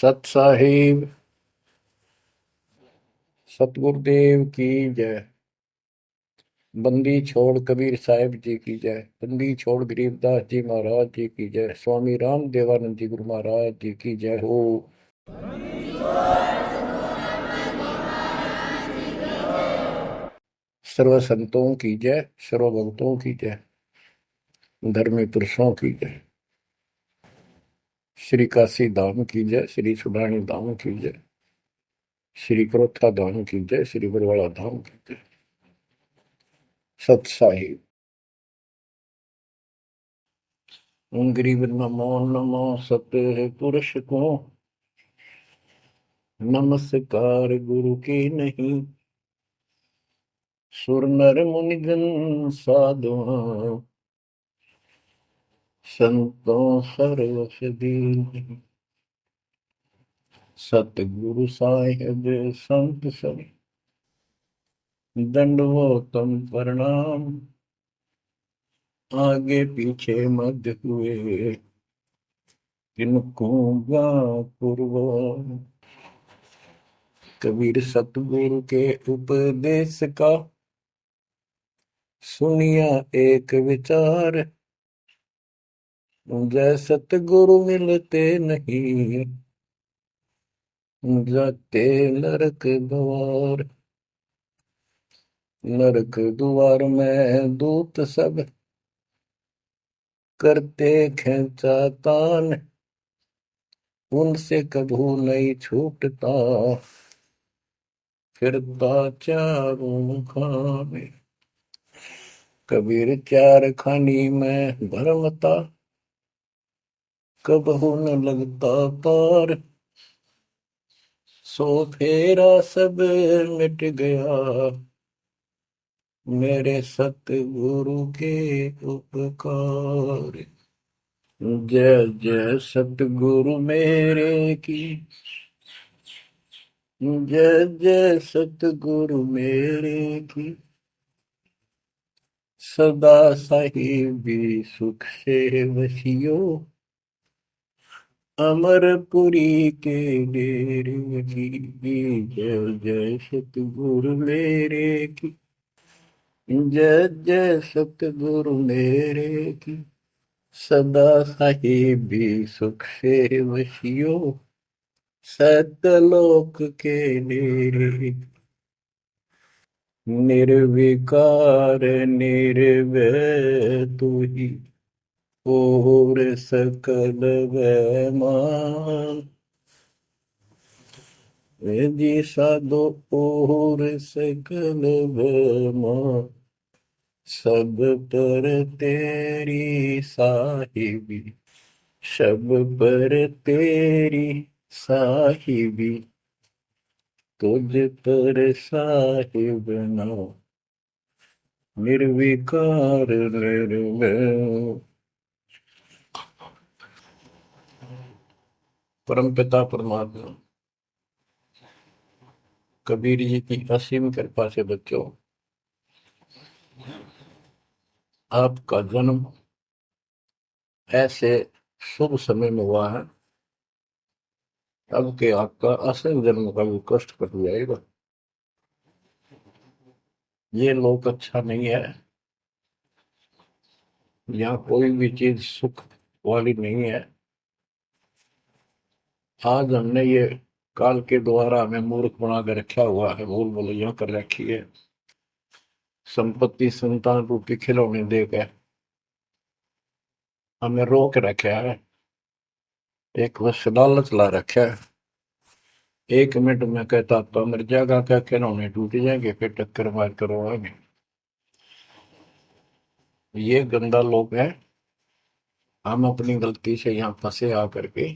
सत साहिब सतगुरुदेव की जय। बंदी छोड़ कबीर साहिब जी की जय। बंदी छोड़ गरीबदास जी महाराज जी की जय। स्वामी राम देवानंद जी गुरु महाराज जी की जय हो। सर्व संतों की जय, सर्व भक्तों की जय, धर्मी पुरुषों की जय। श्री काशी धाम की जय, श्री सुडानी धाम की जय, श्री क्रोथा धाम की जय, श्री बरवाड़ा धाम की जय। सत साहिब गरीब नमो नमो सत पुरुष को, नमस्कार गुरु की नहीं। सुर नर मुनिजन साधुआ, संतों सर्वस दीन। सतगुरु साहिब संत सब, दंडवतम प्रणाम। आगे पीछे मध्य हुए, किनको पूर्व। कबीर सतगुरु के उपदेश का, सुनिया एक विचार। जय सतगुरु मिलते नहीं, जाते नरक द्वार। नरक द्वार में दूत सब, करते खेचा तान। उनसे कभू नहीं छूटता, फिरता चारों खाने। कबीर चार खानी में भरमता, कबहू न लगता पार। सो फेरा सब मिट गया, मेरे सतगुरु के उपकार। जय जय सतगुरु मेरे की, जय जय सतगुरु मेरे की। सदा साहिबी सुख से वसियो, अमरपुरी के डेरे की। जय जय सतगुरु मेरे की, जय जय सतगुरु मेरे की। सदा साहिबी सुख से वसियो, सतलोक के डेरे। निर्विकार निर्भय तू ही, और सकल वैमान। जी साधो और सकल वैमान। सब पर तेरी साहिबी, सब पर तेरी साहिबी। तुझ पर साहिब ना, निर्विकार निर्भय। परम पिता परमात्मा कबीर जी की असीम कृपा से बच्चों, आपका जन्म ऐसे शुभ समय में हुआ है, अब के आपका असल जन्म का भी कष्ट कट जाएगा। ये लोक अच्छा नहीं है, यहाँ कोई भी चीज सुख वाली नहीं है। आज हमने ये काल के द्वारा हमें मूर्ख बना कर रखा हुआ है, भूल भुलैया कर रखी है। संपत्ति संतान रूपी खिलौने देकर हमें रोक रखा है, एक बस लालच ला रखा है। 1 मिनट में कहता तो मर जाएगा, क्या खिलौने टूट जाएंगे, फिर टक्कर मार करवाएंगे। ये गंदा लोग है। हम अपनी गलती से यहाँ फंसे आकर के।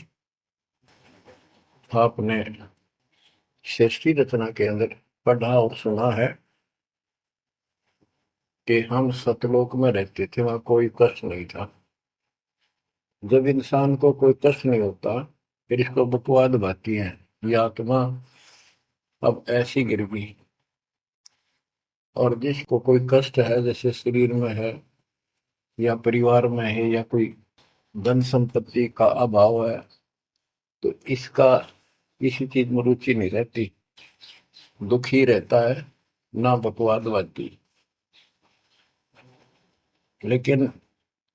आपने सृष्टि रचना के अंदर पढ़ा और सुना है कि हम सतलोक में रहते थे, वहां कोई कष्ट नहीं था। जब इंसान को कोई कष्ट नहीं होता, फिर इसको बकवाद भाती है, ये आत्मा अब ऐसी गिर गई। और जिसको कोई कष्ट है, जैसे शरीर में है या परिवार में है या कोई धन संपत्ति का अभाव है, तो इसका किसी चीज में रुचि नहीं रहती, दुखी रहता है, ना बकवादवादी। लेकिन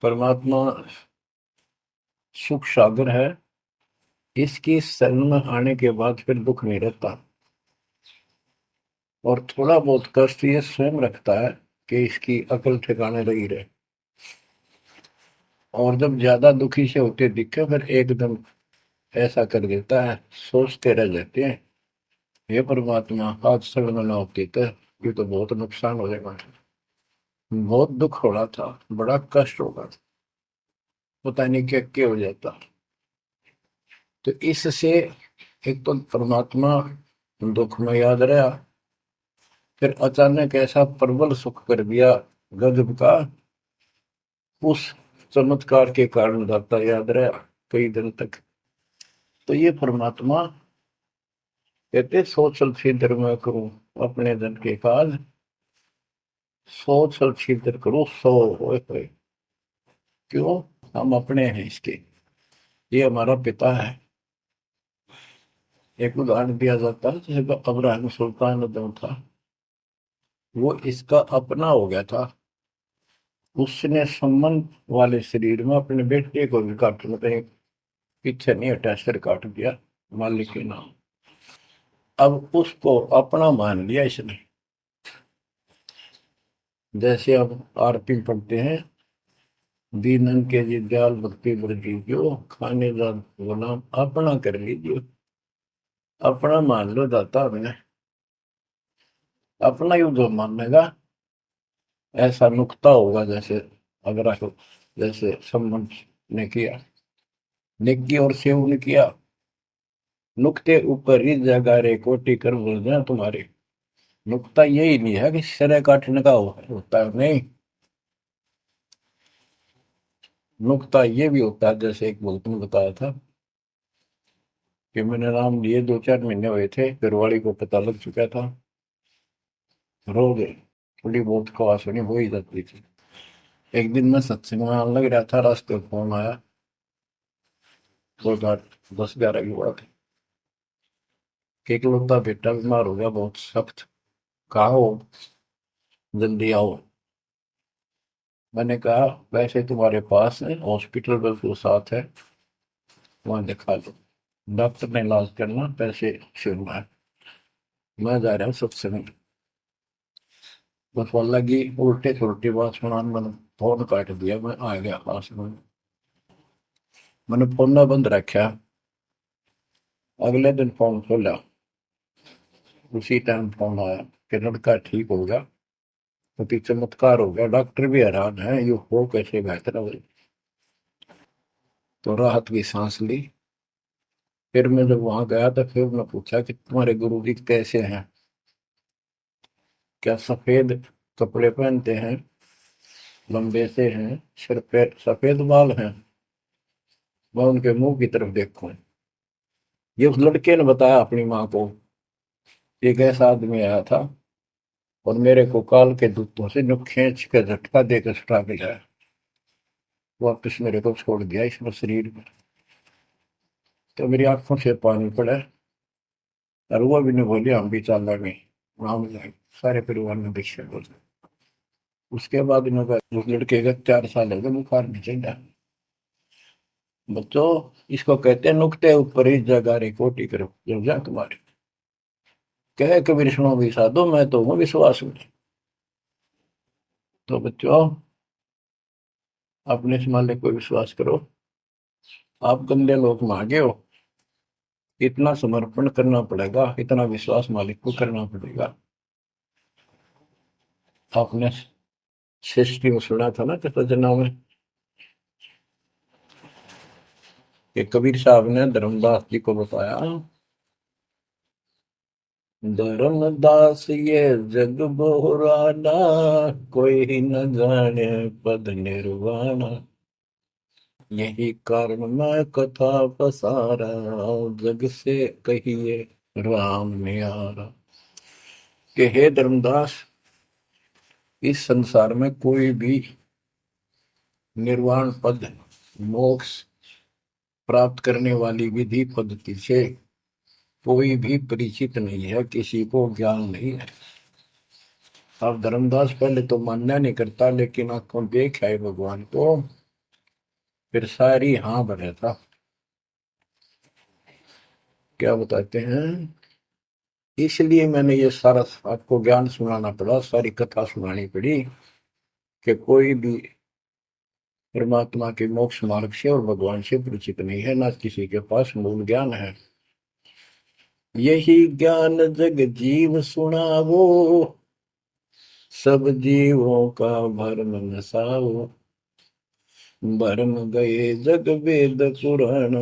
परमात्मा सुख सागर है, इसकी शरण में आने के बाद फिर दुख नहीं रहता। और थोड़ा बहुत कष्ट ये स्वयं रखता है कि इसकी अकल ठिकाने रही रहे। और जब ज्यादा दुखी से होते दिखे फिर एकदम ऐसा कर देता है, सोचते रह जाते हैं, हे परमात्मा आज शरण ना होती तो ये तो बहुत नुकसान हो जाएगा, बहुत दुख हो रहा था, बड़ा कष्ट होगा, पता नहीं क्या क्या हो जाता। तो इससे एक तो परमात्मा दुख में याद रहा, फिर अचानक ऐसा प्रबल सुख कर दिया गजब का, उस चमत्कार के कारण दाता याद रहा कई दिन तक। तो ये परमात्मा कहते सोचल छिद्र में करूं अपने धन के काज, सोचल छिद्र करूं सो होए। क्यों? हम अपने हैं इसके, ये हमारा पिता है। एक उदाहरण दिया जाता है, जैसे अब्राहम सुल्तान अदम था, वो इसका अपना हो गया था। उसने संबंध वाले शरीर में अपने बेटे को भी काट, मतलब पीछे नहीं हटा, सिर काट दिया मालिक के नाम। अब उसको अपना मान लिया इसने। जैसे अब आरती पढ़ते हैं, दीनन के जी दयाल भक्ति वृद्धि जो खाने का गुलाम अपना कर लीजिए, अपना मान लो दाता हमने, अपना ही जो मानेगा ऐसा नुकता होगा। जैसे अगर आपको जैसे संबंध ने किया, नेकी और सेव ने किया, नुक्ते ऊपर ही जगह रे कोटि कर बोल दें तुम्हारे। नुकता यही नहीं है कि सिर काटने का होता है, नहीं, नुकता ये भी होता है। जैसे एक भक्त ने बताया था कि मैंने नाम लिए 2-4 महीने हुए थे, घरवाली को पता लग चुका था, रो गए, थोड़ी बहुत खवास होनी हो ही जाती थी। एक दिन मैं सत्संग में आने लग रहा था, रास्ते में फोन आया, वो 10-11 की बात है, कि इकलौता बेटा बीमार हो गया बहुत सख्त, कहा हो, जल्दी आओ। मैंने कहा वैसे तुम्हारे पास है हॉस्पिटल, बिल्कुल साथ है, वहां दिखा लो, डॉक्टर ने इलाज करना, पैसे शुरू है, मैं जा रहा हूँ सत्संग। बस वाला की उल्टे सुलटी बात सुना, मैंने फोन काट दिया, मैं आ गया पास में, मैंने फोन ना बंद रखा। अगले दिन फोन खोला, उसी टाइम फोन आया कि लड़का ठीक हो गया, तो चमत्कार हो गया, डॉक्टर भी हैरान है, ये हो कैसे बेहतर हो। तो राहत की सांस ली। फिर मैं जब वहां गया तो फिर मैं पूछा कि तुम्हारे गुरु जी कैसे हैं, क्या सफेद कपड़े पहनते हैं, लंबे से हैं, सिर पे सफेद बाल हैं। मैं उनके मुंह की तरफ देखूं, ये उस लड़के ने बताया अपनी माँ को, एक ऐसा आदमी आया था और मेरे को काल के दूतों से नुक खींच के झटका देकर छुटा के लाया, वापस मेरे को छोड़ दिया इस शरीर में। तो मेरी आंखों से पानी पड़ा, और वो भी नहीं बोली हम भी चल रहे, वहां जाए सारे परिवार में दीक्षा बोल। उसके बाद इन्होंने उस लड़के का 4 साल हो गए, बुखार नहीं चढ़ा। बच्चों, इसको कहते हैं नुकते ऊपर ही जगह रे कोटि करो जब जा तुम्हारे, कहे कबीर सुनो भी साधो मैं तो हूँ विश्वास में। तो बच्चों, अपने इस मालिक को विश्वास करो। आप गंदे लोग में आगे हो, इतना समर्पण करना पड़ेगा, इतना विश्वास मालिक को करना पड़ेगा। आपने सृष्टि में सुना था ना कृतज्ञता में, कि कबीर साहब ने धर्मदास जी को बताया, धर्मदास ये जग बोराना, कोई न जाने पद निर्वाणा, यही कारण मैं कथा पसारा, जग से कहिए राम निहारा। कि हे धर्मदास, इस संसार में कोई भी निर्वाण पद, मोक्ष प्राप्त करने वाली विधि पद्धति से कोई भी परिचित नहीं है, किसी को ज्ञान नहीं है। अब धर्मदास पहले तो मानना नहीं करता, लेकिन आंखों देख आए भगवान को, फिर सारी हाँ भरे था। क्या बताते हैं, इसलिए मैंने ये सारा आपको ज्ञान सुनाना पड़ा, सारी कथा सुनानी पड़ी, कि कोई भी परमात्मा के मोक्ष मार्ग से और भगवान से परिचित नहीं है, ना किसी के पास मूल ज्ञान है। यही ज्ञान जग जीव सुनावो, सब जीवों का भरम नसाओ। भरम गए जग वेद पुराण,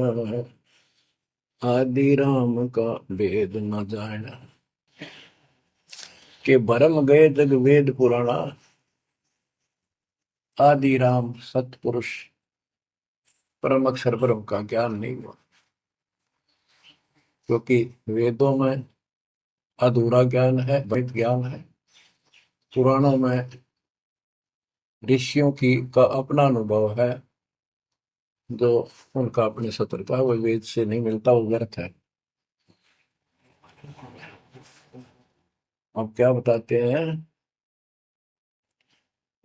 आदि राम का वेद न जाना। के भरम गए जग वेद पुराणा, आदि राम सतपुरुष परम अक्षर ब्रह्म का ज्ञान नहीं हुआ। क्योंकि वेदों में अधूरा ज्ञान है, वैध ज्ञान है। पुराणों में ऋषियों की का अपना अनुभव है, जो उनका अपने सत्र का, वो वेद से नहीं मिलता, वो व्यर्थ है। अब क्या बताते हैं,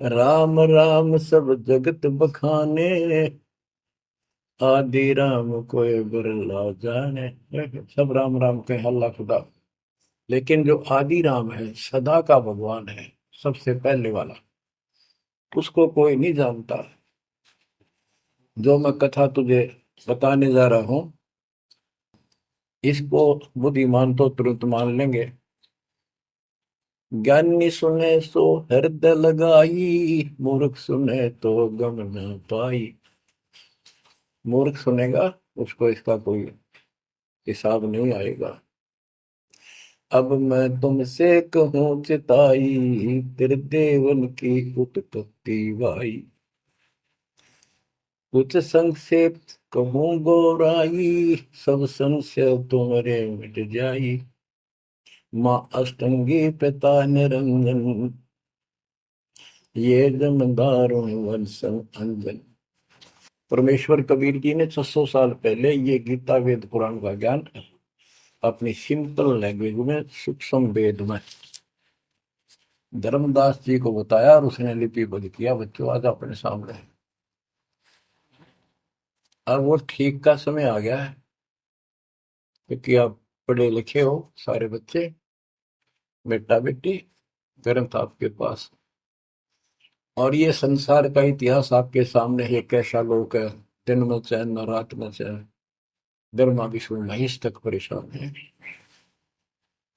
राम राम सब जगत बखाने, आदि राम कोई बिरला जाने। सब राम राम के हल्ला खुदा, लेकिन जो आदि राम है, सदा का भगवान है, सबसे पहले वाला, उसको कोई नहीं जानता। जो मैं कथा तुझे बताने जा रहा हूं, इसको बुद्धिमान तो तुरंत मान लेंगे। ज्ञानी सुने सो हृदय लगाई, मूर्ख सुने तो गम न पाई। मूर्ख सुनेगा, उसको इसका कोई हिसाब नहीं आएगा। अब मैं तुमसे कहूँ चिताई, तेरे देवन की उत्पत्ति वाई। कुछ संक्षेप कहूँ गौराई, सब संशय तुम्हारे मिट जाई। माँ अष्टंगी पिता निरंजन, ये जमदारों वंशन अंजन। परमेश्वर कबीर जी ने 600 साल पहले ये गीता वेद पुराण का ज्ञान अपनी सिंपल लैंग्वेज में, सूक्ष्म वेद में धर्मदास जी को बताया, और उसने लिपिबद्ध किया। बच्चों आज अपने सामने है। अब वो ठीक का समय आ गया है, क्योंकि आप पढ़े लिखे हो सारे बच्चे, बेटा बेटी, ग्रंथ आपके पास, और ये संसार का इतिहास आपके सामने है। कैसा लोग है, दिन में चैन न रात में चैन, ब्रह्मा विष्णु महेश तक परेशान है।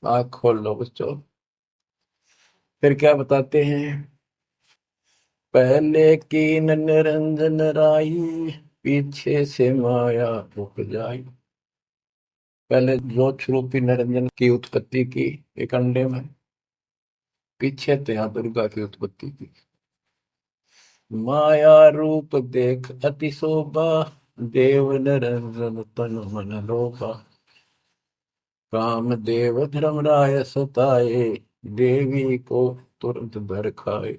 आँख खोल लो बच्चों। फिर क्या बताते हैं, पहले कीन निरंजन राई, पीछे से माया उपजाई। पहले ज्योत रूपी निरंजन की उत्पत्ति की एक अंडे में, पीछे तो यहाँ दुर्गा की उत्पत्ति की। माया रूप देख अति शोभा, देव निरंजन तन मन लोभा। काम देव धर्मराय सताए, देवी को तुरंत भर खाए।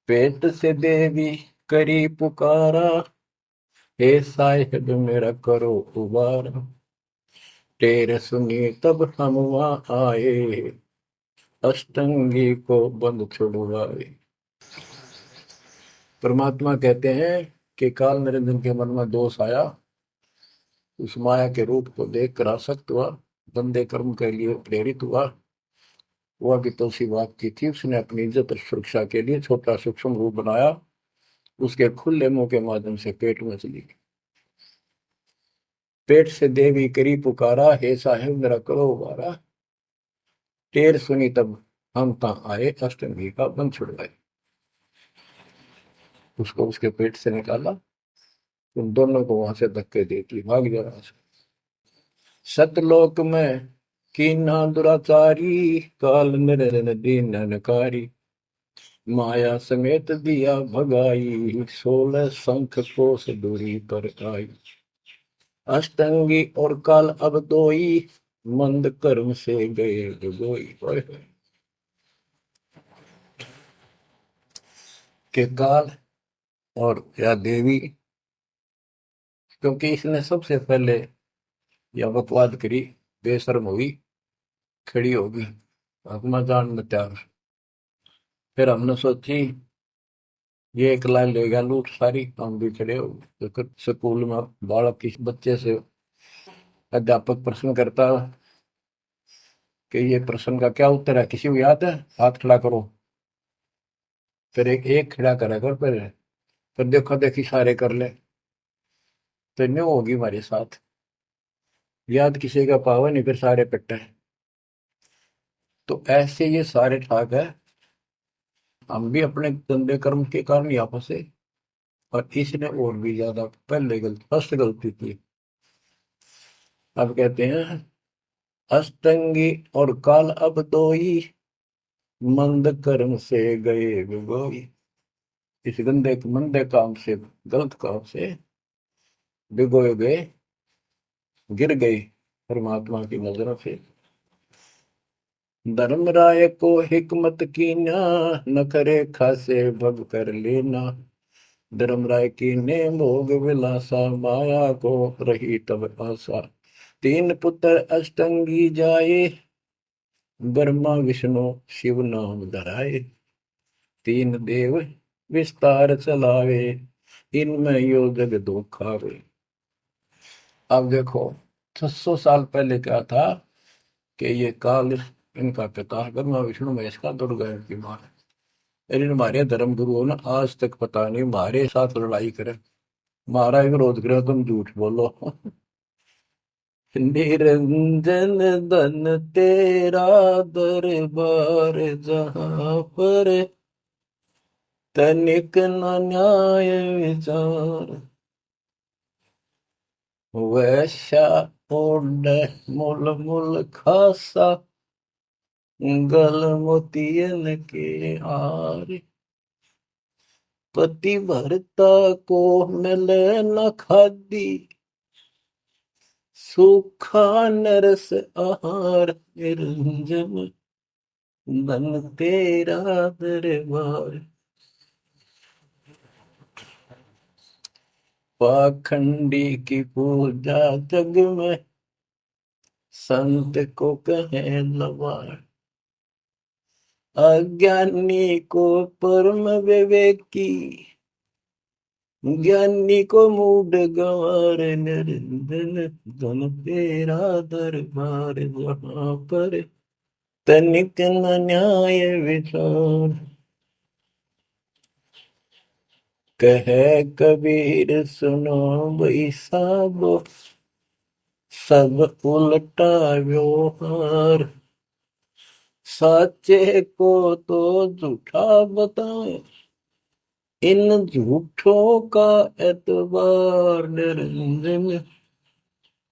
पेट से देवी करी पुकारा, हे साहिब मेरा करो उबारा। तेरे सुनी तब हम वहां आए, अष्टंगी को बंद छुड़वाए। परमात्मा कहते हैं कि काल निरंजन के मन में दोष आया, उस माया के रूप को देखकर आसक्त हुआ, गंदे कर्म के लिए प्रेरित हुआ। वह भी तो उसी बात की थी, उसने अपनी इज्जत और सुरक्षा के लिए छोटा सूक्ष्म रूप बनाया, उसके खुले मुंह के माध्यम से पेट में चली गई। पेट से देवी करी पुकारा, हे साहेब मेरा करो उबारा। टेर सुनी तब हम ता आए, अष्टमी का बंध छुड़वाए। उसको उसके पेट से निकाला, उन दोनों को वहां से धक्के देती भाग जा रहा। सतलोक में कीना दुराचारी, काल निरन दीन नकारी। माया समेत दिया भगाई, 16 शंख कोस दूरी पर आई। अष्टंगी और काल अब दोई, मंद कर्म से गए डुबोई। के काल और या देवी, क्योंकि इसने सबसे पहले या बकवाद करी, बेशर्म हुई, खड़ी होगी, अपना जान में त्याग। फिर हमने सोची ये एक लाइन ले गया लूट सारी, हम भी खड़े हो गए। तो स्कूल में बालक किसी बच्चे से अध्यापक प्रश्न करता कि ये प्रश्न का क्या उत्तर है, किसी को याद है, हाथ खड़ा करो। फिर एक एक खड़ा करा कर, फिर देखो देखी सारे कर ले, तो न्यू होगी हमारे साथ। याद किसी का पावा नहीं, फिर सारे पिट्टे। तो ऐसे ये सारे ठाक है, हम भी अपने गंदे कर्म के कारण यहाँ फंसे, और इसने और भी ज्यादा पहले गलती, फर्स्ट गलती की। अब कहते हैं अष्टंगी और काल अब दो ही, मंद कर्म से गए विगोई। इस गंदे मंदे काम से, गलत काम से भिगोए गए, गिर गए परमात्मा की नजरों से। धर्मराय को हिकमत की ना, न करे खासे भग कर लेना। धर्मराय की ने भोग विलासा, माया को रही तब आशा। तीन पुत्र अष्टंगी जाए, ब्रह्मा विष्णु शिव नाम धराए। तीन देव विस्तार चलावे, इनमें यो जग दो खावे। अब देखो 600 साल पहले क्या था कि ये काल इनका पिता ब्रह्मा विष्णु महेश का, दुर्गा की मां है। लेकिन हमारे धर्म गुरुओं ने आज तक पता नहीं हमारे साथ लड़ाई करे, हमारा विरोध करे, तुम झूठ बोलो। निरंजन धन तेरा दरबार, जहां पर तनिक न न्याय विचार। वैश्या ओढ़ मूल मूल खासा, गल मोतियन के हार। पति भरता को मिले न खादी, सूखा नरस आहार। निरंजन धन तेरा दरबार। पाखंडी की पूजा जग में, संत को कहे लवार। अज्ञानी को परम विवेकी, ज्ञानी को मूड गंवार। निरंजन धन तेरा दरबार, जहां पर तनिक न न्याय विचार। कहे कबीर सुनो भाई साबो, सब उल्टा व्यवहार। साचे को तो झूठा बताए, इन झूठों का एतबार। निरंजन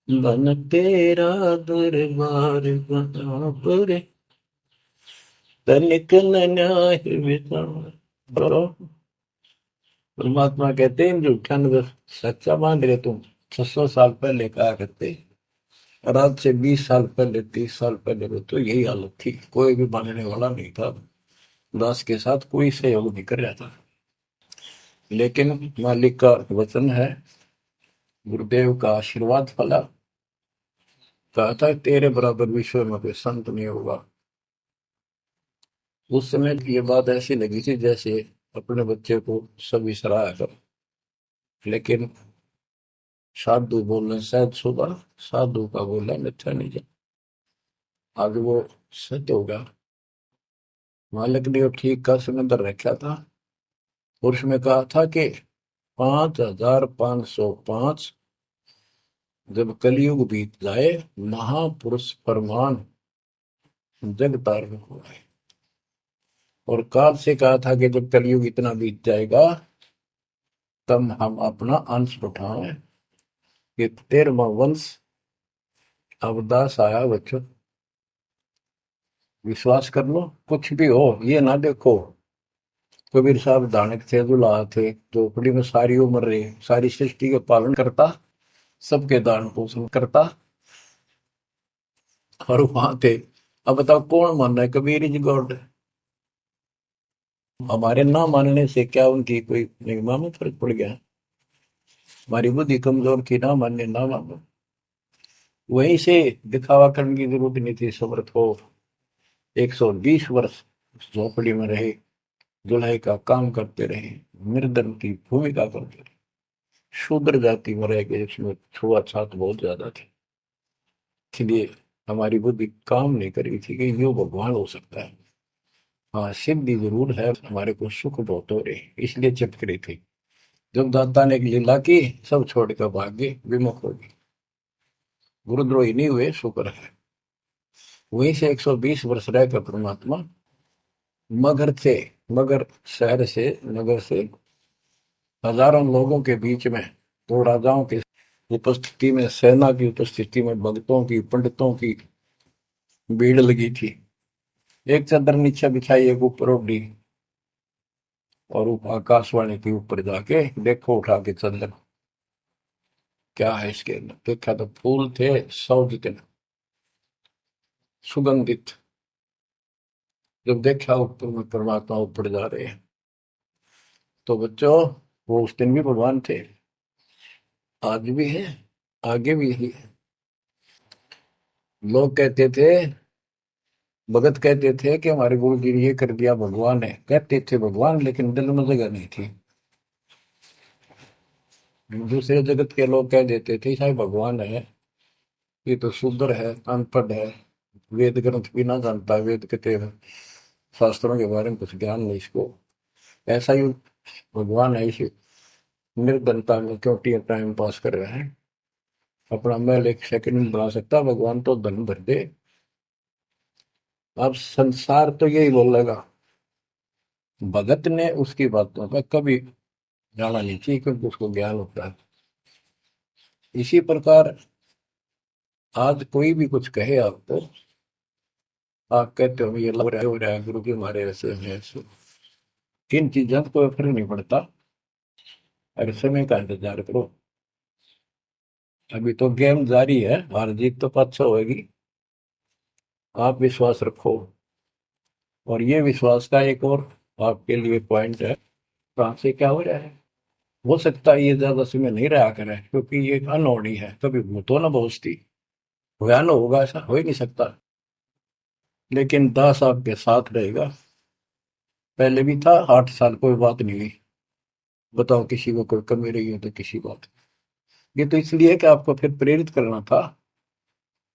धन तेरा दरबार, जहां पर तनिक न न्याय विचार। परमात्मा कहते हैं झूठा नजर सच्चा मान रहे तुम। 600 साल पहले कहा करते, और आज से 20 साल पहले, 30 साल पहले तो यही हालत थी, कोई भी मानने वाला नहीं था, दास के साथ कोई सहयोग नहीं कर रहा था। लेकिन मालिक का वचन है, गुरुदेव का आशीर्वाद फला, कहा था तेरे बराबर विश्व में कोई संत नहीं होगा। उस समय ये बात ऐसी लगी थी जैसे अपने बच्चे को सभी सराहा कर। लेकिन साधु बोलने शायद सुबह, साधु का बोला मिथ्या नहीं जा। आज वो सत्य होगा। मालिक ने ठीक का समंदर रखा था, और उसमें कहा था कि 5505 जब कलयुग बीत जाए, महापुरुष फरमान जग तारण हो जाए। और काल से कहा था कि जब कलयुग इतना बीत जाएगा, तब हम अपना अंश उठाएं। ये 13वां वंश अवदास आया बच्चों, विश्वास कर लो। कुछ भी हो, ये ना देखो कबीर साहब दानक थे, दुल्हा थे, झोपड़ी में सारी उम्र रहे, सारी सृष्टि का पालन करता, सबके दान पोषण करता, और वहां थे। अब बताओ कौन मान रहा है कबीर इज गॉड? हमारे ना मानने से क्या उनकी कोई महिमा में फर्क पड़ गया? हमारी बुद्धि कमजोर की, ना मानने ना मानो। वहीं से दिखावा करने की जरूरत नहीं थी। समर्थ हो 120 वर्ष उस झोपड़ी में रहे, जुलाई का काम करते रहे, निर्धन की भूमिका करते रहे, शूद्र जाति में रह गए, इसमें छुआछात बहुत ज्यादा थी। इसलिए हमारी बुद्धि काम नहीं कर रही थी कि यो भगवान हो सकता है। हाँ, सिद्धि जरूर है, हमारे को सुख बहुत हो रहे, इसलिए चिपक रही थी। जब दाता ने एक लीला की, सब छोड़ कर भाग गए, विमुख हो गए, गुरुद्रोही नहीं हुए, शुक्र है। वहीं से 120 वर्ष रहकर परमात्मा मगर से, मगर शहर से, नगर से हजारों लोगों के बीच में, दो राजाओं की उपस्थिति में, सेना की उपस्थिति में, भक्तों की, पंडितों की भीड़ लगी थी। एक चादर नीचे बिछाई, एक ऊपर ओढ़ी, और आकाशवाणी के ऊपर जाके देखो उठा के चादर, क्या है इसके अंदर। देखा तो फूल थे 100 जितने, सुगंधित। जब देखा ऊपर में परमात्मा ऊपर जा रहे हैं, तो बच्चों वो उस दिन भी भगवान थे, आज भी है, आगे भी ही है। लोग कहते थे, भगत कहते थे कि हमारे गुरु जी ने ये कर दिया, भगवान है। कहते थे भगवान, लेकिन दिल में जगह नहीं थी। दूसरे जगत के लोग कह देते थे शायद भगवान है, ये तो शूद्र है, अनपढ़ है, वेद ग्रंथ भी ना जानता, वेद के शास्त्रों के बारे में कुछ ज्ञान नहीं इसको, ऐसा ही भगवान है, इसी निर्धनता में क्यों टाइम पास कर रहे हैं। अपना महल एक सेकंड में बना सकता, भगवान तो धन भर दे। अब संसार तो यही बोलेगा, भगत ने उसकी बातों का कभी जाना नहीं चाहिए, क्योंकि उसको ज्ञान होता है। इसी प्रकार आज कोई भी कुछ कहे आपको, आप कहते हो ये लग रहा है, हो रहा है, गुरु जी हमारे ऐसे हैं ऐसे, इन चीजों को कोई फर्क नहीं पड़ता। अरे समय का इंतजार करो, अभी तो गेम जारी है, हार जीत तो पाछो होगी। आप विश्वास रखो। और ये विश्वास का एक और आपके लिए पॉइंट है, कहाँ से क्या हो रहा है। हो सकता है ये ज्यादा समय नहीं रहा करे, क्योंकि ये अनहोनी है, कभी भूतो ना भोजती, भयान होगा ऐसा हो ही नहीं सकता। लेकिन दास आपके साथ रहेगा, पहले भी था, 8 साल कोई बात नहीं हुई। बताओ किसी को कोई कमी रही हो तो किसी बात। ये तो इसलिए कि आपको फिर प्रेरित करना था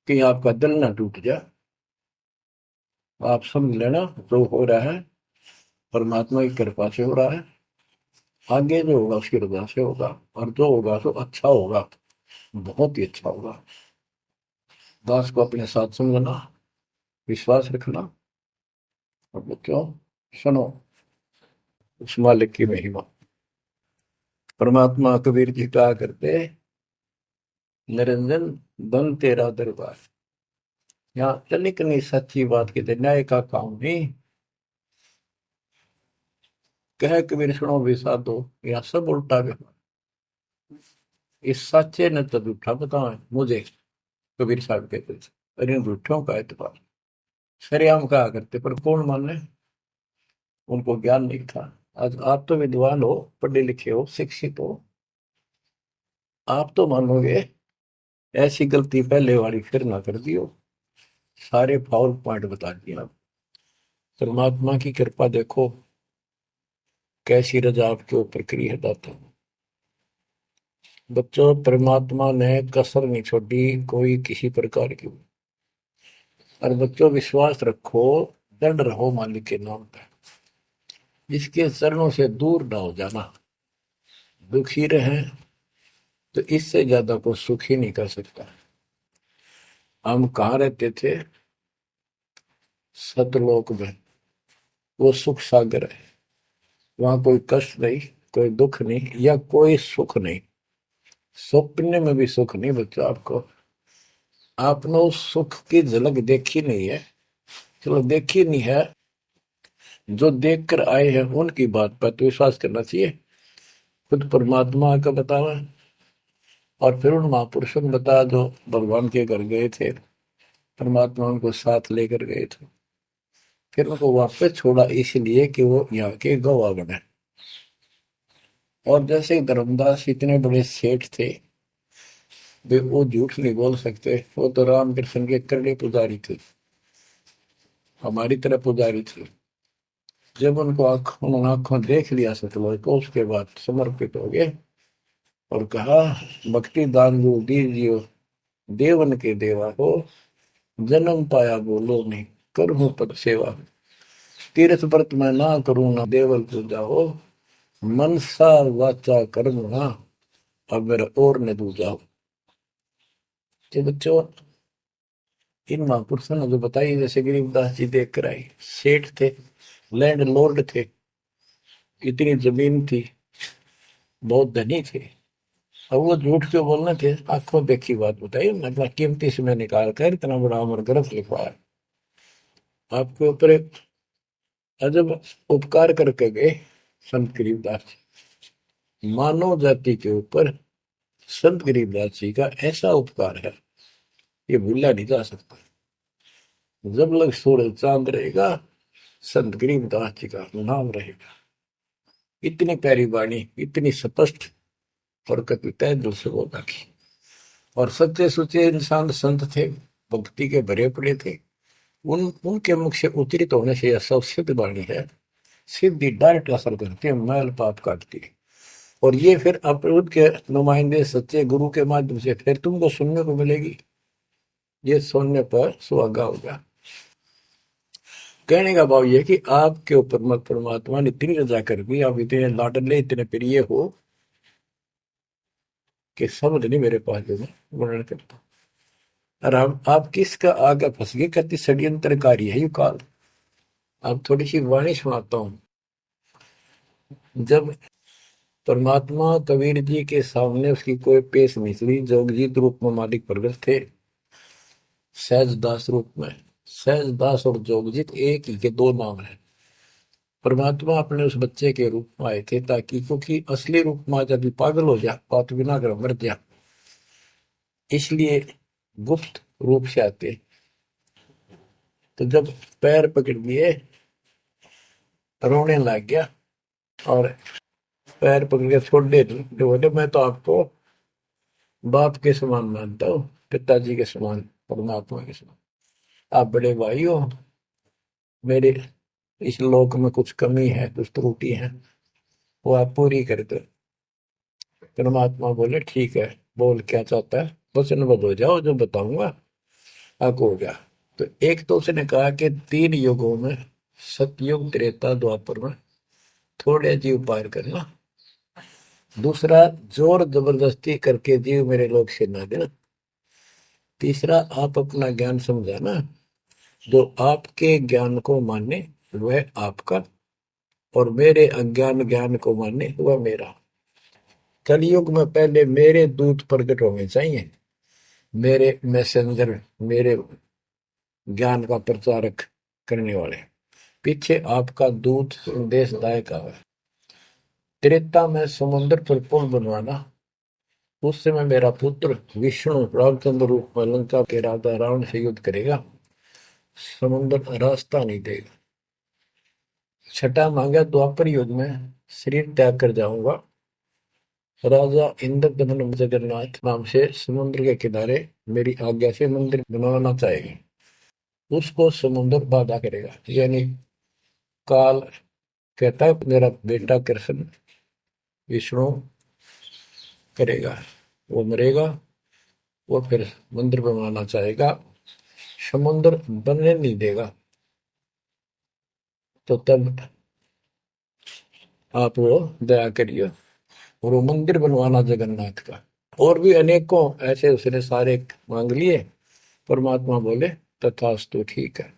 कि आपका दिल ना टूट जाए। आप समझ लेना, जो हो रहा है परमात्मा की कृपा से हो रहा है, आगे जो होगा उसकी रजा से होगा, और जो होगा तो अच्छा होगा, बहुत ही अच्छा होगा। दास को अपने साथ समझना, विश्वास रखना। और बच्चों सुनो उस मालिक की महिमा। परमात्मा कबीर जी कहा करते, निरंजन बन तेरा दरबार। यहाँ तनिक नहीं सच्ची बात कहते, न्याय का काम नहीं। कह कबीर सुनो भी साधो, यहाँ सब उल्टा व्यवहार। इस सच्चे ने तो झूठा बताओ मुझे, कबीर साहब कहते थे, अरे इन झूठों का एतबार। सरेआम कहा करते, पर कौन माने, उनको ज्ञान नहीं था। आज आप तो विद्वान हो, पढ़े लिखे हो, शिक्षित हो, आप तो मानोगे ऐसी गलती पहले वाली फिर ना कर दियो। सारे फाउल पॉइंट बता दिए आप। परमात्मा की कृपा देखो कैसी रजा आपके ऊपर करी है दाता। बच्चों परमात्मा ने कसर नहीं छोड़ी कोई किसी प्रकार की। और बच्चों विश्वास रखो, दृढ़ रहो मालिक के नाम पे, इसके चरणों से दूर ना हो जाना। दुखी रहे तो इससे ज्यादा को सुख ही नहीं कर सकता। हम कहाँ रहते थे, सतलोक में, वो सुख सागर है। वहां कोई कष्ट नहीं, कोई दुख नहीं, या कोई सुख नहीं। स्वप्न में भी सुख नहीं बच्चों आपको। आपने उस सुख की झलक देखी नहीं है, चलो देखी नहीं है, जो देख कर आए हैं उनकी बात पर तो विश्वास करना चाहिए। खुद परमात्मा का बतावा, और फिर उन महापुरुषों ने बताया जो भगवान के घर गए थे, परमात्मा उनको साथ लेकर गए थे, फिर उनको वापस छोड़ा इसलिए कि वो यहाँ के गवाह बने। और जैसे धर्मदास इतने बड़े सेठ थे, वे वो झूठ नहीं बोल सकते। वो तो रामकृष्ण के करड़े पुजारी थे, हमारी तरह पुजारी थे। जब उनको उन्होंने आंखों देख लिया सतलोक को, उसके बाद समर्पित हो गए और कहा, भक्ति दान जो दीजियो, देवन के देवा हो, जन्म पाया बोलो नहीं, करूँ पद सेवा। तीर्थ व्रत मैं ना करूँ ना देवल पूजा हो, मनसा वाचा कर्म ना, अब मेरा और न दूजा हो। ये बच्चों, इन महापुरुषों ने जो बताई, जैसे गरीबदास जी देख कर आई, सेठ थे, लैंड लॉर्ड थे, इतनी जमीन थी, बहुत धनी थे। अब वो झूठ क्यों बोलने थे? आंखों देखी बात बताई, इतना कीमती समय निकाल कर इतना बड़ा अमर ग्रंथ लिखवाया। आपके ऊपर एक अजब उपकार करके गए संत गरीबदास जी। मानव जाति के ऊपर संत गरीबदास जी का ऐसा उपकार है, ये भूला नहीं जा सकता। जब लग सूरज चांद रहेगा, संत गरीबदास जी का नाम रहेगा। इतनी प्यारी वाणी, इतनी स्पष्ट और कविताएं दिल से बोला की। और सच्चे सुचे इंसान संत थे, भक्ति के भरे पड़े थे। उनके मुख से उच्चरित होने से यह सब सिद्ध वाणी है, सिद्धि डायरेक्ट असर करती है, मैल पाप काटती है। और ये फिर अप्रभुत के नुमाइंदे सच्चे गुरु के माध्यम से फिर तुमको सुनने को मिलेगी। ये सुनने पर सुहागा होगा। कहने का भाव यह कि आपके ऊपर मत परमात्मा ने इतनी रजा कर दी, आप इतने लाडले, इतने प्रिय हो कि समझ नहीं मेरे पास जो मैं वर्णन करता। और आप किसका आगे फंस गए, कति षड्यंत्रकारी है यू काल। अब थोड़ी सी वाणी सुनाता हूं। जब परमात्मा कबीर जी के सामने उसकी कोई पेश नहीं चली, जोगजीत रूप में मालिक प्रगट थे, सहजदास रूप में। सहजदास और जोगजीत एक ही के दो नाम है। परमात्मा अपने उस बच्चे के रूप में आए थे, ताकि क्योंकि असली रूप में जब पागल हो जा, बात बिना कर मर जा, इसलिए गुप्त रूप से आते। तो जब पैर पकड़ लिए, रोने लग गया और पैर पकड़ के छोड़ दे, बोले मैं तो आपको बाप के समान मानता हूँ, पिताजी के समान, परमात्मा के समान। आप बड़े भाई हो, मेरे इस लोक में कुछ कमी है, कुछ त्रुटि है, वो आप पूरी कर दो। परमात्मा बोले ठीक है, बोल क्या चाहता है, वचनबद्ध हो जाओ, जो बताऊंगा आपको हो गया। तो एक तो उसने कहा कि 3 युगों में, सतयुग, त्रेता, द्वापर में थोड़े जीव पार करना। दूसरा, जोर जबरदस्ती करके जीव मेरे लोक से ना देना। तीसरा, आप अपना ज्ञान समझाना, जो आपके ज्ञान को माने वह आपका, और मेरे अज्ञान ज्ञान को माने वह मेरा। कलयुग में पहले मेरे दूत प्रकट होने चाहिए, मेरे मैसेंजर, मेरे ज्ञान का प्रचारक करने वाले। पीछे आपका दूत संदेशदायक आवे। त्रेता में समुद्र पर पुल बनवाना। उस समय मेरा पुत्र विष्णु रामचंद्र रूप में लंका के राजा रावण से युद्ध करेगा, समुद्र रास्ता नहीं देगा। छठा मांगा, द्वापर युग में शरीर त्याग कर जाऊंगा, राजा इंद्रदमन जगन्नाथ नाम से समुद्र के किनारे मेरी आज्ञा से मंदिर बनवाना चाहेगा, उसको समुद्र बाधा करेगा। यानी काल कहता है मेरा बेटा कृष्ण विष्णु करेगा, वो मरेगा, वो फिर मंदिर बनवाना चाहेगा, समुद्र बनने नहीं देगा। तो तब आप वो दया करिए और वो मंदिर बनवाना जगन्नाथ का। और भी अनेकों ऐसे उसने सारे मांग लिए। परमात्मा बोले तथास्तु, ठीक है।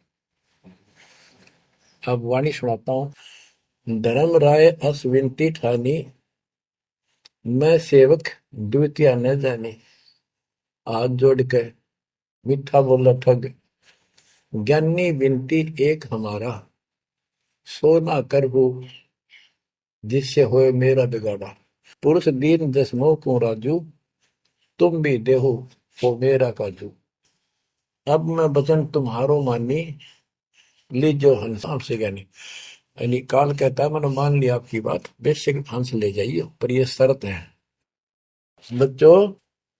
अब वाणी सुनाता हूं। धर्म राय अस विनती ठानी, मैं सेवक द्वितीय न जानी। हाथ जोड़ के मीठा बोला ठग, ज्ञानी विनती एक हमारा, सो ना कर हो जिससे होए मेरा बिगाड़ा। पुरुष दीन जस मोह को राजू, तुम भी देहो वो मेरा काजू। अब मैं वचन तुम्हारो मानी, लीजो हंस से ज्ञानी। यानी काल कहता है मैंने मान लिया आपकी बात, बेशक हंस ले जाइए, पर ये शर्त है। बच्चों,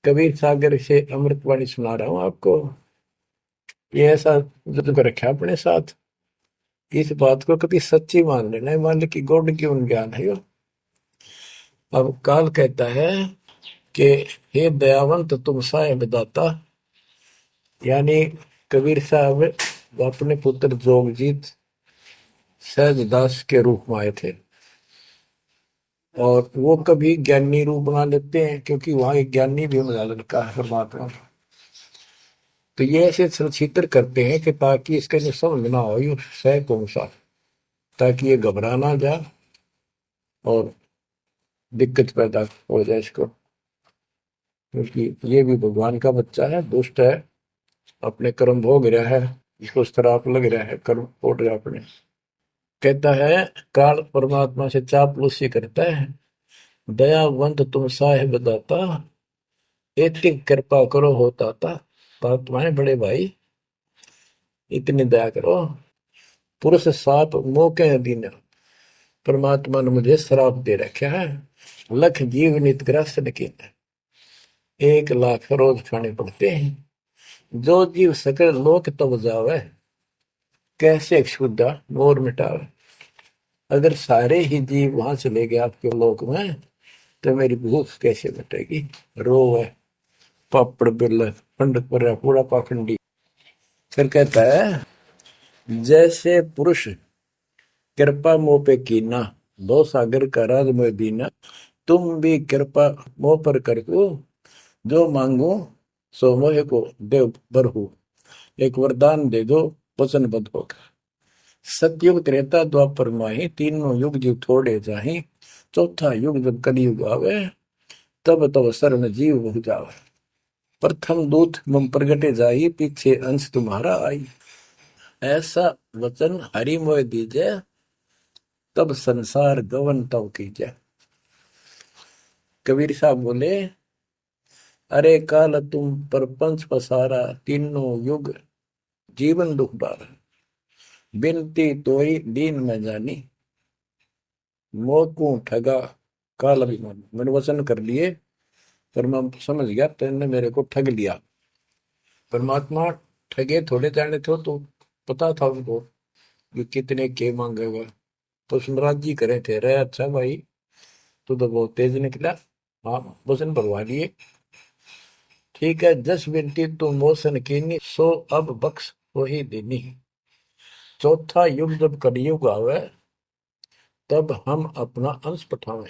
कबीर सागर से अमृतवाणी सुना रहा हूं आपको। ये ऐसा जुग रखा अपने साथ, इस बात को कभी सच्ची मान लेना, मान ली कि गॉड की उन ज्ञान है यो। अब काल कहता है कि हे दयावंत तुम साहेब दाता, यानी कबीर साहब अपने पुत्र जोगजीत सहजदास के रूप में आए थे, और वो कभी ज्ञानी रूप बना लेते हैं क्योंकि वहां एक ज्ञानी भी बना लड़का है परमात्मा। तो ये ऐसे चित्र करते हैं कि ताकि इसका जो समझ ना हो ये सह कौन सा, ताकि ये घबरा ना जाए और दिक्कत पैदा हो जाए इसको, क्योंकि ये भी भगवान का बच्चा है, दुष्ट है, अपने कर्म भोग रहा है, इसको श्राप लग रहा है, कर्म फोड़ रहा अपने। कहता है काल परमात्मा से चापलूसी करता है, दयावंत तुम साहेब दाता, इतनी कृपा करो होता था। परमात्मा बड़े भाई इतनी दया करो। पुरुष साप मौके दीना, परमात्मा ने मुझे श्राप दे रखा है, लख जीव नित ग्रस्त की 1 लाख रोज खाने पड़ते हैं, जो जीव सकल लोक तब जावे, कैसे क्षुदा मोर मिटावे। अगर सारे ही जीव वहां चले गए आपके लोक में तो मेरी भूख कैसे मिटेगी। रो है पापड़ बिल पंडित पर पूरा पाखंडी। फिर कहता है जैसे पुरुष कृपा मोह पे कीना, दो सागर का राज में दीना, तुम भी कृपा मोह पर कर को, जो मांगो सो मोह को देव बरहु, एक वरदान दे दो वचनबद्ध होकर। सतयुग त्रेता द्वापर माही, तीनों युग जीव थोड़े जाही, चौथा युग जब कलयुग आवे, तब तब शरण जीव बहु जावे। प्रथम दूत मम प्रगटे जाई, पीछे अंश तुम्हारा आई, ऐसा वचन हरि मोय दीजे, तब संसार गवन तव कीजे। कबीर साहब बोले अरे काल तुम परपंच पसारा, तीनों युग जीवन दुख डारा, बिनती तोई दीन में जानी, मोकू ठगा काल अभिमानी। मैंने वचन कर लिए पर मैं समझ गया तेने मेरे को ठग लिया। परमात्मा ठगे थोड़े जाने थे तो पता था उनको कि कितने के मांगेगा, तो सुनराज जी करे थे रे अच्छा भाई तू तो बहुत तेज निकला, हाँ वचन भरवा लिए, ठीक है जस बिनती तू मोसन कीनी, सो अब बख्श वही दीनी। चौथा युग जब कलयुग आवे तब हम अपना अंश पठावे।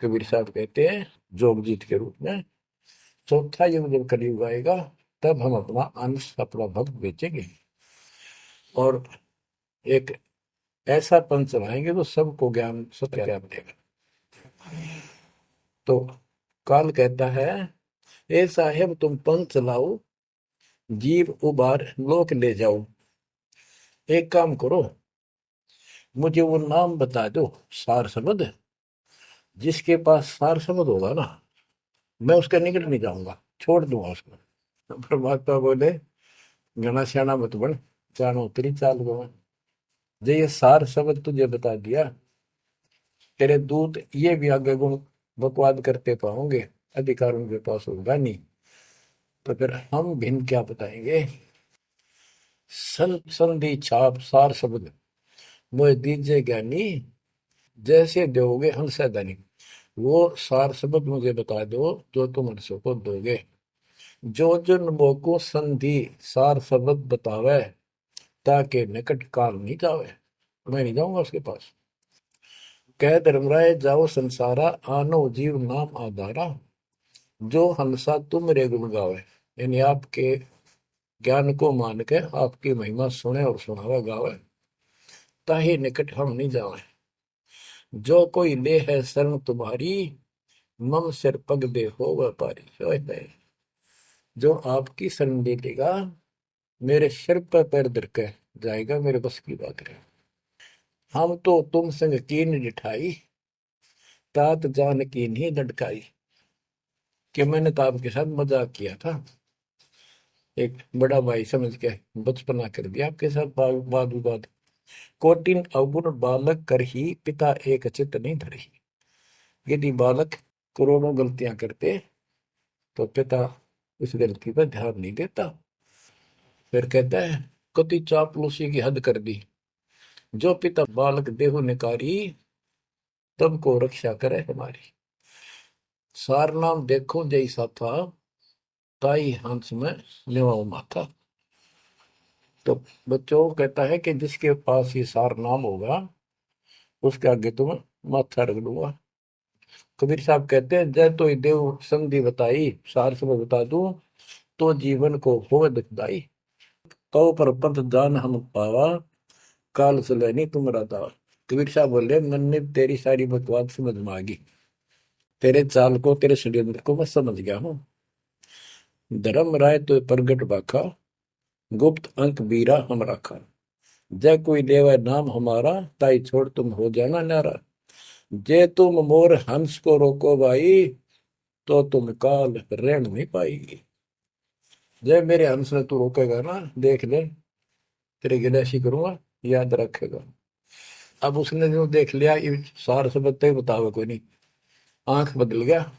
कबीर साहब कहते हैं जोगजीत के रूप में, चौथा युग जब कलयुग आएगा तब हम अपना अंश अपना भक्त बेचेंगे और एक ऐसा पंच चलाएंगे तो सबको ज्ञान सत्य ज्ञान देगा। तो काल कहता है ए साहेब तुम पंच चलाओ, जीव उबार लोक ले जाओ। एक काम करो, मुझे वो नाम बता दो सार शब्द, जिसके पास सार शब्द होगा ना मैं उसके निकट नहीं जाऊंगा, छोड़ दूंगा उसको। परमात्मा बोले घना श्याणा मत बन, जानो तेरी चाल गवा, जे ये सार शब्द तुझे बता दिया, तेरे दूत ये भी आगे गुण बकवाद करते पाओगे, अधिकार उनके पास होगा नहीं, तो फिर हम भिन्न क्या बताएंगे। संधि छाप सार शब्द मोह दीजे ज्ञानी, जैसे दोगे हमसे धनी। वो सार शब्द मुझे बता दो जो तुम हमसे को दोगे। जो जन मोको संधि सार शब्द बतावे, ताकि निकट काल नहीं जावे, मैं नहीं जाऊंगा उसके पास। कह धर्मराय जाओ संसारा, आनो जीव नाम आधारा, जो हंसा तुम रे गुण गावे, यानी आपके ज्ञान को मान के आपकी महिमा सुने और सुनावे गावे, ताही निकट हम नहीं जावे। जो कोई ले है शरण तुम्हारी, मम सिर पग दे हो व्यापारी। जो आपकी शरण ले लेगा मेरे सिर पर पैर धर के जाएगा, मेरे बस की बात है। हम तो तुम संग कीन जिठाई, तात जान की नहीं लटकाई, कि मैंने तो आपके साथ मजाक किया था, एक बड़ा भाई समझ के बचपना कर दिया आपके साथ, वाद विवाद। कोटिन अवगुण बालक कर ही, पिता एक चित नहीं धरही। यदि बालक करोड़ों गलतियां करते तो पिता इस गलती पर ध्यान नहीं देता। फिर कहता है कति चापलूसी की हद कर दी, जो पिता बालक देहु निकारी, तब को रक्षा करे हमारी। सार नाम देखो जैसा था, ताई हंस में निवाओ माथा। तो बच्चों कहता है कि जिसके पास ये सार नाम होगा उसके आगे तुम माथा रख दूंगा। कबीर साहब कहते हैं जय तो देव संधि बताई, सार से मैं बता दूं तो जीवन को हो दुखदाई। तो पर पंथ जान हम पावा, काल सुलैनी तुम्हारा दावा। कबीर साहब बोले मन ने तेरी सारी बकवास समझ में आ गई, तेरे चाल को तेरे षड्यंत्र को मैं समझ गया हूँ। धर्म राय तो प्रगट बाखा, गुप्त अंक बीरा हम रखा। जय कोई लेवा नाम हमारा, ताई छोड़ तुम हो जाना नारा। जे तुम मोर हंस को रोको भाई, तो तुम काल रहन नहीं पाएगी। जय मेरे हंस ने तू रोकेगा ना, देख ले तेरे गिलासी करूंगा, याद रखेगा। अब उसने जो देख लिया सार से बत्ते बतावे कोई नहीं, आंख बदल गया।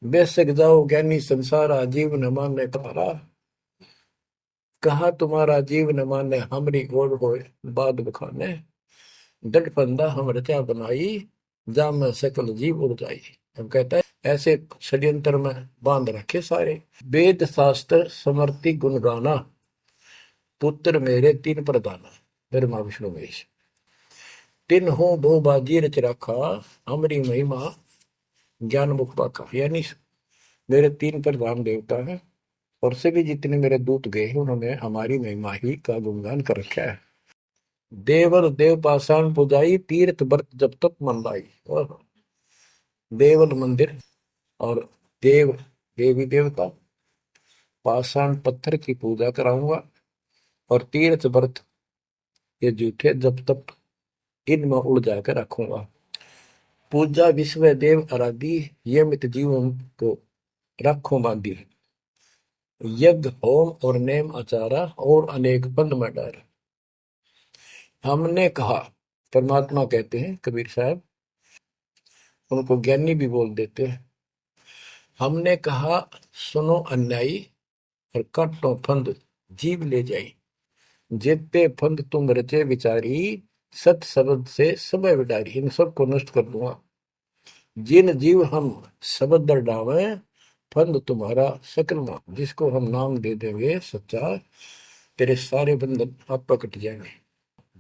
बेशक जाओ ज्ञानी संसार, आजीव न माने तुम्हारा। कहा तुम्हारा जीव न माने, हमरी गोड़ हो बाद बखाने। डट फंदा हम रचा बनाई, जा में सकल जीव उड़ जाई। हम कहता है ऐसे षड्यंत्र में बांध रखे सारे। वेद शास्त्र समर्ति गुण गाना, पुत्र मेरे तीन प्रधाना। ब्रह्मा विष्णु महेश तीन हो भो बाजी रच रखा, हमारी महिमा ज्ञान मुख पाखा। यानी मेरे तीन प्रधान देवता हैं और से भी जितने मेरे दूत गए हैं उन्होंने हमारी महिमा ही का गुणगान कर रखा है। देवल देव पाषाण पुजाई, तीर्थ व्रत जब तक मन लाई। और देवल मंदिर और देव देवी देवता, पाषाण पत्थर की पूजा कराऊंगा और तीर्थ व्रत ये जूठे जब तक इनमें उड़ जाकर रखूंगा। पूजा विश्व देव आराधी, ये मित जीवन को रखो बांधी। यज्ञ होम और नेम आचारा, और अनेक बंद में डर। हमने कहा, परमात्मा कहते हैं कबीर साहब, उनको ज्ञानी भी बोल देते हैं। हमने कहा सुनो अन्यायी, और काटो फंद जीव ले जाई। जेते फंद तुम रचे विचारी, सत शब्द से समय विडारी। इन सबको नष्ट कर दूंगा। जिन जीव हम शब्द दर डावे, फंद तुम्हारा सकल नाम। जिसको हम नाम दे देंगे सच्चा, तेरे सारे बंधन आप कट जाएंगे।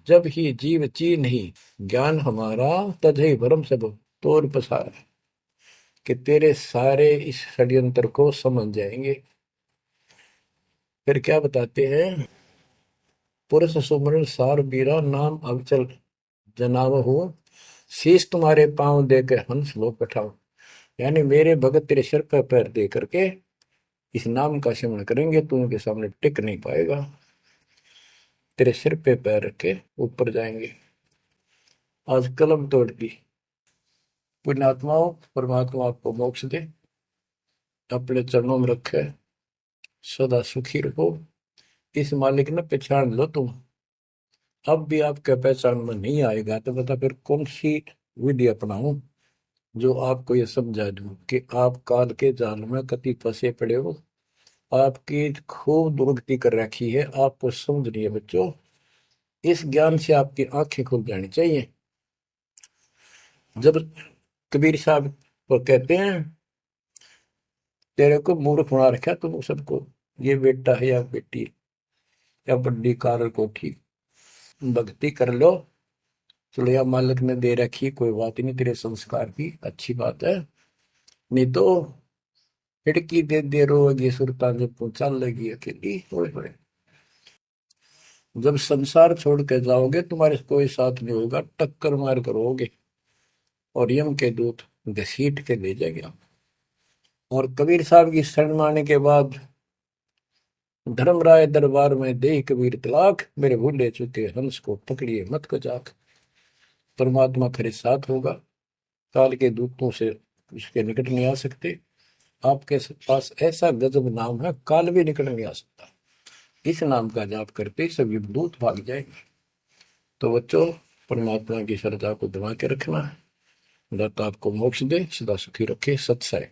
जब ही जीव ची नहीं ज्ञान हमारा, तजहि भरम सब तोर पसारा। कि तेरे सारे इस षड्यंत्र को समझ जाएंगे। फिर क्या बताते हैं, पुरुष सुमरण सार बीरा, नाम अवचल जनाव हो। शीश तुम्हारे पांव देकर हंस लो बैठाओ। यानी मेरे भगत तेरे सिर पर पैर दे करके इस नाम का सिमरण करेंगे, तू उनके सामने टिक नहीं पाएगा। तेरे सिर पे पैर रख के ऊपर जाएंगे। आज कलम तोड़ दी। पुण्यात्माओं, परमात्मा आपको मोक्ष दे, अपने चरणों में रखे, सदा सुखी रहो। इस मालिक ने पहचान लो तुम। अब भी आपके पहचान में नहीं आएगा तो बता फिर कौन सी विधि अपनाऊं जो आपको ये समझा दूं कि आप काल के जाल में कति फंसे पड़े हो। आपकी खूब दुर्गति कर रखी है, आपको समझ नहीं है बच्चों। इस ज्ञान से आपकी आंखें खुल जानी चाहिए। जब कबीर साहब को कहते हैं तेरे को मूर्ख बना रखा तुम सबको, ये बेटा है या बेटी या बड़ी कार कोठी, भक्ति कर लो, चलो या मालिक ने दे रखी, कोई बात नहीं, तेरे संस्कार की अच्छी बात है। नहीं तो खिड़की दे दे रोगी सुरता जब पहुंचा लगी अकेली। होए जब संसार छोड़ के जाओगे तुम्हारे कोई साथ नहीं होगा, टक्कर मार करोगे और यम के दूत घसीट के ले जाएंगे। और कबीर साहब की शरण मारने के बाद धर्मराय दरबार में दे कबीर तलाक, मेरे भूले चुके हंस को पकड़िए मत को जाक। परमात्मा खरे साथ होगा, काल के दूतों से उसके निकट नहीं आ सकते। आपके पास ऐसा गजब नाम है, काल भी निकट नहीं आ सकता। इस नाम का जाप करते सभी दूत भाग जाएंगे। तो बच्चों, परमात्मा की श्रद्धा को दबा के रखना है। दाता आपको मोक्ष दे, सदा सुखी रखे। सत्संग।